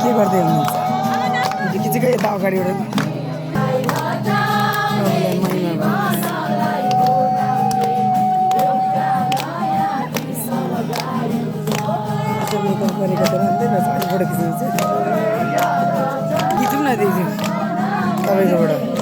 के गर्दै हुनुहुन्छ कि चाहिँ यता अगाडिबाट मेकअप गरेको त राम्रै रहेछ अलिकबाट खिच्नु चाहिँ खिचौँ न दिदी तपाईँकोबाट